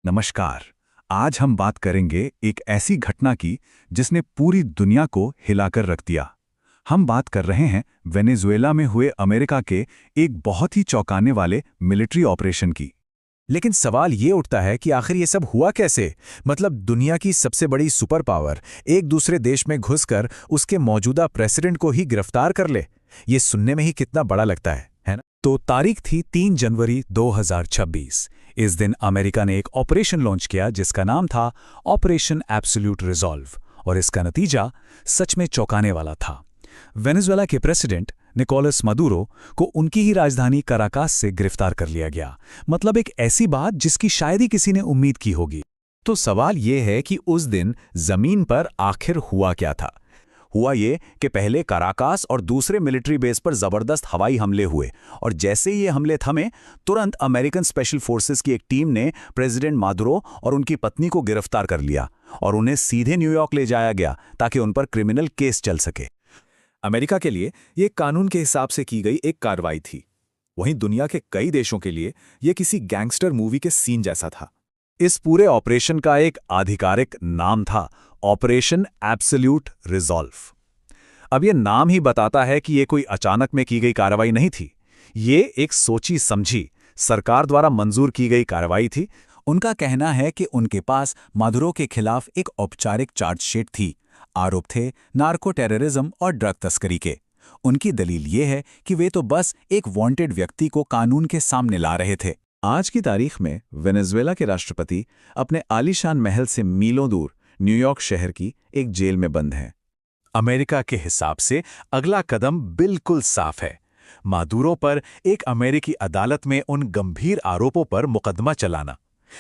नमस्कार। आज हम बात करेंगे एक ऐसी घटना की जिसने पूरी दुनिया को हिलाकर रख दिया। हम बात कर रहे हैं वेनेजुएला में हुए अमेरिका के एक बहुत ही चौंकाने वाले मिलिट्री ऑपरेशन की। लेकिन सवाल ये उठता है कि आखिर ये सब हुआ कैसे? मतलब दुनिया की सबसे बड़ी सुपर पावर एक दूसरे देश में घुसकर उसके मौजूदा प्रेसिडेंट को ही गिरफ्तार कर ले। ये सुनने में ही कितना बड़ा लगता है ना? तो तारीख थी 3 जनवरी 2026। इस दिन अमेरिका ने एक ऑपरेशन लॉन्च किया जिसका नाम था ऑपरेशन एब्सोल्यूट रिजॉल्व, और इसका नतीजा सच में चौंकाने वाला था। वेनेजुएला के प्रेसिडेंट निकोलस मदुरो को उनकी ही राजधानी कराकास से गिरफ्तार कर लिया गया। मतलब एक ऐसी बात जिसकी शायद ही किसी ने उम्मीद की होगी। तो सवाल ये है कि उस दिन जमीन पर आखिर हुआ क्या था? हुआ ये कि पहले कराकास और दूसरे मिलिट्री बेस पर जबरदस्त हवाई हमले हुए, और जैसे ही ये हमले थमे, तुरंत अमेरिकन स्पेशल फोर्सेस की एक टीम ने प्रेसिडेंट मादुरो और उनकी पत्नी को गिरफ्तार कर लिया और उन्हें सीधे न्यूयॉर्क ले जाया गया ताकि उन पर क्रिमिनल केस चल सके। अमेरिका के लिए ये कानून के हिसाब से की गई एक कार्रवाई थी। वहीं दुनिया के कई देशों के लिए ये किसी गैंगस्टर मूवी के सीन जैसा था। इस पूरे ऑपरेशन का एक आधिकारिक नाम था ऑपरेशन एब्सोल्यूट रिजॉल्व। अब ये नाम ही बताता है कि ये कोई अचानक में की गई कार्रवाई नहीं थी। ये एक सोची समझी, सरकार द्वारा मंजूर की गई कार्रवाई थी। उनका कहना है कि उनके पास मादुरो के खिलाफ एक औपचारिक चार्जशीट थी। आरोप थे नार्को टेररिज्म और ड्रग तस्करी के। उनकी दलील ये है कि वे तो बस एक वांटेड व्यक्ति को कानून के सामने ला रहे थे। आज की तारीख में वेनेजुएला के राष्ट्रपति अपने आलीशान महल से मीलों दूर न्यूयॉर्क शहर की एक जेल में बंद हैं। अमेरिका के हिसाब से अगला कदम बिल्कुल साफ है। मादुरो पर एक अमेरिकी अदालत में उन गंभीर आरोपों पर मुकदमा चलाना।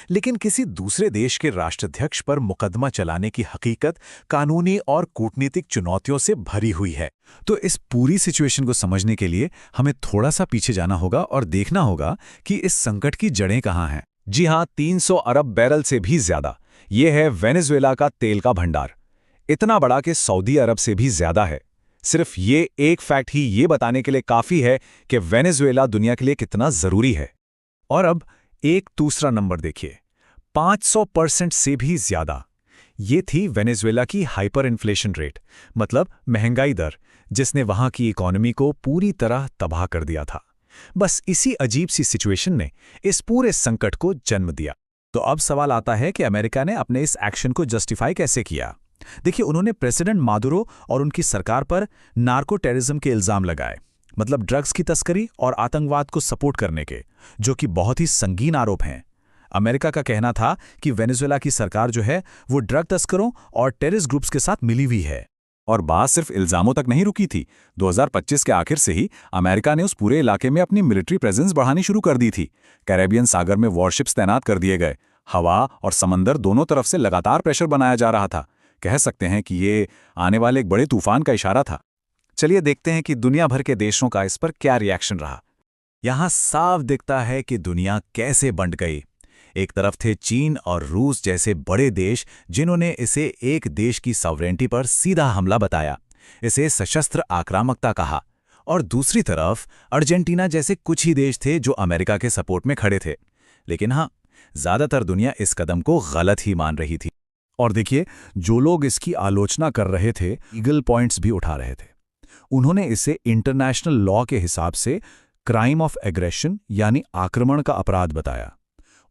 लेकिन किसी दूसरे देश के राष्ट्राध्यक्ष पर मुकदमा चलाने की हकीकत कानूनी और कूटनीतिक चुनौतियों से भरी हुई है। तो इस पूरी सिचुएशन को समझने के लिए हमें थोड़ा सा पीछे जाना होगा और देखना होगा कि इस संकट की जड़ें कहाँ हैं। जी हां, 300 अरब बैरल से भी ज्यादा। ये है वेनेजुएला का तेल का भंडार। इतना बड़ा कि सऊदी अरब से भी ज्यादा है। सिर्फ ये एक फैक्ट ही ये बताने के लिए काफी है कि वेनेजुएला दुनिया के लिए कितना जरूरी है। और अब एक दूसरा नंबर देखिए, 500% से भी ज्यादा। ये थी वेनेजुएला की हाइपर इन्फ्लेशन रेट, मतलब महंगाई दर, जिसने वहां की इकोनॉमी को पूरी तरह तबाह कर दिया था। बस इसी अजीब सी सिचुएशन ने इस पूरे संकट को जन्म दिया। तो अब सवाल आता है कि अमेरिका ने अपने इस एक्शन को जस्टिफाई कैसे किया। देखिए, उन्होंने प्रेसिडेंट मादुरो और उनकी सरकार पर नार्को टेररिज्म के इल्जाम लगाए, मतलब ड्रग्स की तस्करी और आतंकवाद को सपोर्ट करने के, जो कि बहुत ही संगीन आरोप हैं। अमेरिका का कहना था कि वेनेजुएला की सरकार जो है वो ड्रग तस्करों और टेररिस्ट ग्रुप्स के साथ मिली हुई है। और बात सिर्फ इल्जामों तक नहीं रुकी थी। 2025 के आखिर से ही अमेरिका ने उस पूरे इलाके में अपनी मिलिट्री प्रेजेंस बढ़ानी शुरू कर दी थी। कैरेबियन सागर में वॉरशिप्स तैनात कर दिए गए। हवा और समंदर दोनों तरफ से लगातार प्रेशर बनाया जा रहा था। कह सकते हैं कि ये आने वाले एक बड़े तूफान का इशारा था। चलिए देखते हैं कि दुनिया भर के देशों का इस पर क्या रिएक्शन रहा। यहां साफ दिखता है कि दुनिया कैसे बंट गई। एक तरफ थे चीन और रूस जैसे बड़े देश, जिन्होंने इसे एक देश की सॉवरेनिटी पर सीधा हमला बताया, इसे सशस्त्र आक्रामकता कहा। और दूसरी तरफ अर्जेंटीना जैसे कुछ ही देश थे जो अमेरिका के सपोर्ट में खड़े थे। लेकिन हाँ, ज्यादातर दुनिया इस कदम को गलत ही मान रही थी। और देखिए, जो लोग इसकी आलोचना कर रहे थे, लीगल पॉइंट्स भी उठा रहे थे। उन्होंने इसे इंटरनेशनल लॉ के हिसाब से क्राइम ऑफ एग्रेशन यानी आक्रमण का अपराध बताया।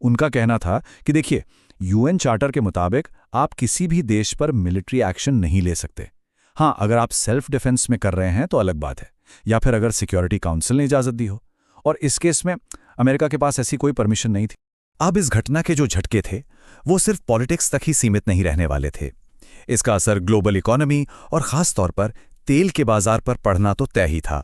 उनका कहना था कि देखिए, यूएन चार्टर के मुताबिक आप किसी भी देश पर मिलिट्री एक्शन नहीं ले सकते। हाँ, अगर आप सेल्फ डिफेंस में कर रहे हैं तो अलग बात है, या फिर अगर सिक्योरिटी काउंसिल ने इजाजत दी हो। और इस केस में अमेरिका के पास ऐसी कोई परमिशन नहीं थी। अब इस घटना के जो झटके थे वो सिर्फ पॉलिटिक्स तक ही सीमित नहीं रहने वाले थे। इसका असर ग्लोबल इकोनॉमी और खास तौर पर तेल के बाजार पर पड़ना तो तय ही था।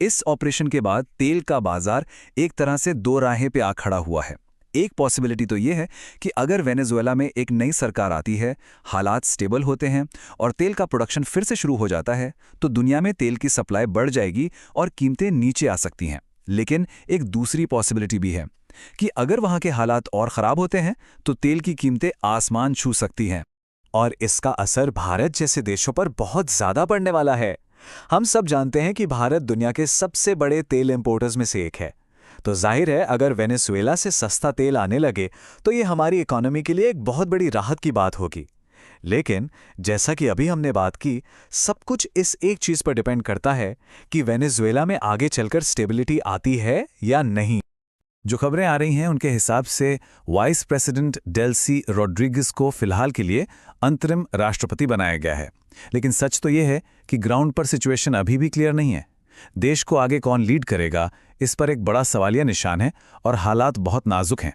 इस ऑपरेशन के बाद तेल का बाजार एक तरह से दो राहें पे आ खड़ा हुआ है। एक पॉसिबिलिटी तो ये है कि अगर वेनेजुएला में एक नई सरकार आती है, हालात स्टेबल होते हैं और तेल का प्रोडक्शन फिर से शुरू हो जाता है, तो दुनिया में तेल की सप्लाई बढ़ जाएगी और कीमतें नीचे आ सकती हैं। लेकिन एक दूसरी पॉसिबिलिटी भी है कि अगर वहां के हालात और ख़राब होते हैं तो तेल की कीमतें आसमान छू सकती हैं। और इसका असर भारत जैसे देशों पर बहुत ज़्यादा पड़ने वाला है। हम सब जानते हैं कि भारत दुनिया के सबसे बड़े तेल इंपोर्टर्स में से एक है। तो जाहिर है अगर वेनेजुएला से सस्ता तेल आने लगे तो ये हमारी इकोनॉमी के लिए एक बहुत बड़ी राहत की बात होगी। लेकिन जैसा कि अभी हमने बात की, सब कुछ इस एक चीज पर डिपेंड करता है कि वेनेजुएला में आगे चलकर स्टेबिलिटी आती है या नहीं। जो खबरें आ रही हैं उनके हिसाब से वाइस प्रेसिडेंट डेल्सी रोड्रिग्स को फिलहाल के लिए अंतरिम राष्ट्रपति बनाया गया है। लेकिन सच तो यह है कि ग्राउंड पर सिचुएशन अभी भी क्लियर नहीं है। देश को आगे कौन लीड करेगा, इस पर एक बड़ा सवालिया निशान है और हालात बहुत नाजुक हैं।